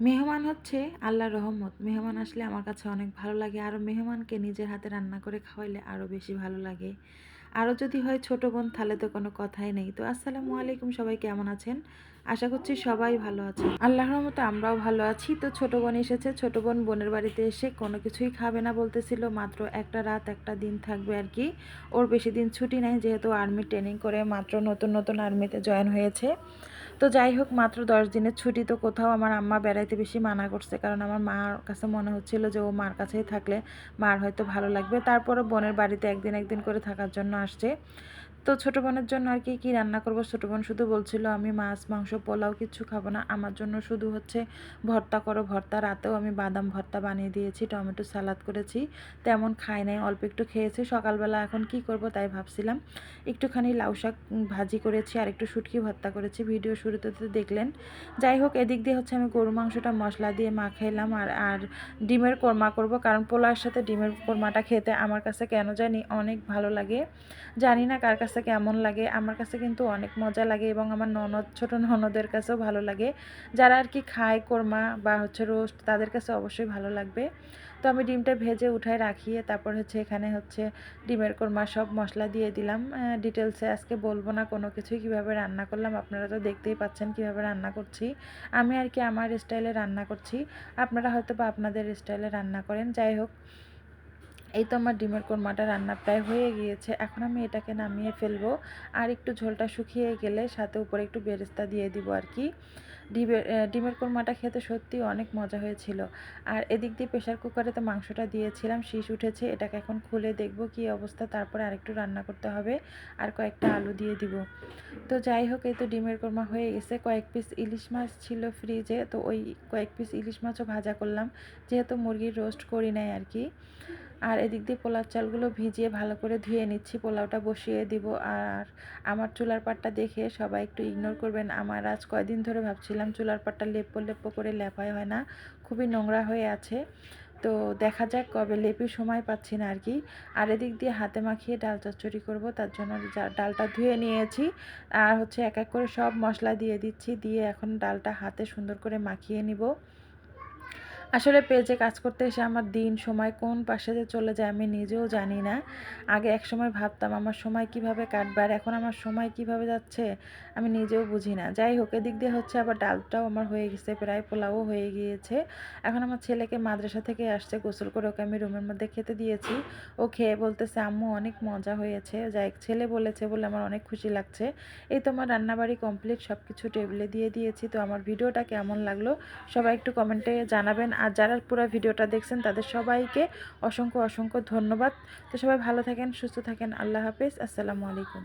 মেহমান হচ্ছে আল্লাহর রহমত। মেহমান আসলে আমার কাছে অনেক ভালো লাগে। আরও মেহমানকে নিজের হাতে রান্না করে খাওয়াইলে আরও বেশি ভালো লাগে। আরও যদি হয় ছোট বোন তাহলে তো কোনো কথাই নেই। তো আসসালামু আলাইকুম, সবাই কেমন আছেন? আশা করছি সবাই ভালো আছেন। আল্লাহর রহমতে আমরাও ভালো আছি। তো ছোট বোন এসেছে। ছোট বোন বোনের বাড়িতে এসে কোনো কিছুই খাবে না বলতেছিল। মাত্র একটা রাত একটা দিন থাকবে আর কি। ওর বেশি দিন ছুটি নাই, যেহেতু আর্মি ট্রেনিং করে মাত্র নতুন নতুন আর্মিতে জয়েন হয়েছে। তো যাই হোক, মাত্র 10 দিনের ছুটি। তো কোথাও আমার আম্মা বেড়াইতে বেশি মানা করছে, কারণ আমার মার কাছে মনে হচ্ছিল যে ও মার কাছেই থাকলে মার হয়তো ভালো লাগবে। তারপরে বোনের বাড়িতে একদিন একদিন করে থাকার জন্য আসছে। তো ছোটো বোনের জন্য আর কি কী রান্না করব, ছোটো বোন শুধু বলছিল আমি মাছ মাংস পোলাও কিচ্ছু খাবো না, আমার জন্য শুধু হচ্ছে ভর্তা করো ভর্তা। রাতেও আমি বাদাম ভর্তা বানিয়ে দিয়েছি, টমেটো সালাদ করেছি। তেমন খাই নাই, অল্প একটু খেয়েছি। সকালবেলা এখন কি করব তাই ভাবছিলাম একটুখানি লাউ শাক ভাজি করেছি আর একটু শুটকি ভর্তা করেছি, ভিডিও শুরুতে তো দেখলেন। যাই হোক, এদিক দিয়ে হচ্ছে আমি গরু মাংসটা মশলা দিয়ে মাখাইলাম আর আর ডিমের কোরমা করব, কারণ পোলাওর সাথে ডিমের কোরমাটা খেতে আমার কাছে কেন জানি অনেক ভালো লাগে। জানি না কার কাছে কেমন লাগে, আমার কাছে কিন্তু অনেক মজা লাগে এবং আমার ননদ ছোট ননদের কাছেও ভালো লাগে। যারা আর কি খায় কোরমা বা হচ্ছে রোস্ট, তাদের কাছে অবশ্যই ভালো লাগবে। তো আমি ডিমটা ভেজে উঠায় রাখিয়ে তারপর হচ্ছে এখানে হচ্ছে ডিমের কোরমা সব মশলা দিয়ে দিলাম। ডিটেলসে আজকে বলবো না কোনো কিছুই, কীভাবে রান্না করলাম আপনারা তো দেখতেই পাচ্ছেন কীভাবে রান্না করছি। আমি আর কি আমার স্টাইলে রান্না করছি, আপনারা হয়তো বা আপনাদের স্টাইলে রান্না করেন। যাই হোক, এই তো আমার ডিমের কোরমাটা রান্না প্রায় হয়ে গিয়েছে। এখন আমি এটাকে নামিয়ে ফেলবো। আর একটু ঝোলটা শুকিয়ে গেলে সাথে উপরে একটু বেরেস্তা দিয়ে দিব আর কি। ডিমের কোরমাটা খেতে সত্যিই অনেক মজা হয়েছিল। আর এদিক দিয়ে প্রেশার কুকারে তো মাংসটা দিয়েছিলাম, শীষ উঠেছে। এটাকে এখন খুলে দেখব কী অবস্থা, তারপরে আরেকটু রান্না করতে হবে আর কয়েকটা আলু দিয়ে দিব। তো যাই হোক, এই তো ডিমের কোরমা হয়ে গেছে। কয়েক পিস ইলিশ মাছ ছিল ফ্রিজে, তো ওই কয়েক পিস ইলিশ মাছও ভাজা করলাম, যেহেতু মুরগির রোস্ট করি নাই আর কি। আর এদিক দিয়ে পোলাও চালগুলো ভিজিয়ে ভালো করে ধুয়ে নিচ্ছি, পোলাওটা বসিয়ে দিব। আর আমার চুলার পাটটা দেখে সবাই একটু ইগনোর করবেন। আমার আজ কয়দিন ধরে ভাবছিলাম চুলার পাটটা লেপ্পো লেপ্পো করে লেপাই হয় না, খুবই নোংরা হয়ে আছে। তো দেখা যাক কবে লেপি, সময় পাচ্ছি না আর কি। আর এদিক দিয়ে হাতে মাখিয়ে ডাল চচ্চড়ি করব, তার জন্য ডালটা ধুয়ে নিয়েছি। আর হচ্ছে এক এক করে সব মশলা দিয়ে দিচ্ছি, দিয়ে এখন ডালটা হাতে সুন্দর করে মাখিয়ে নিব। আসলে পেজে কাজ করতে এসে আমার দিন সময় কোন পাশে যে চলে যায় আমি নিজেও জানি না। আগে এক সময় ভাবতাম আমার সময় কিভাবে কাটবে, আর এখন আমার সময় কিভাবে যাচ্ছে আমি নিজেও বুঝি না। যাই হোক, এদিক দিয়ে হচ্ছে আবার ডালটাও আমার হয়ে গেছে, প্রায় পোলাও হয়ে গিয়েছে। এখন আমার ছেলেকে মাদ্রাসা থেকে আসছে, গোসল করে ওকে আমি রুমের মধ্যে খেতে দিয়েছি। ও খেয়ে বলতেছে আম্মু অনেক মজা হয়েছে। যাই, ছেলে বলেছে বলে আমার অনেক খুশি লাগছে। এই তো আমার রান্নাবাড়ি কমপ্লিট, সব কিছু টেবিলে দিয়ে দিয়েছি। তো আমার ভিডিওটা কেমন লাগলো সবাই একটু কমেন্টে জানাবেন। আর যারা পুরো ভিডিওটা দেখছেন তাদের সবাইকে অসংখ্য অসংখ্য ধন্যবাদ। তো সবাই ভালো থাকেন, সুস্থ থাকেন। আল্লাহ হাফেজ, আসসালামু আলাইকুম।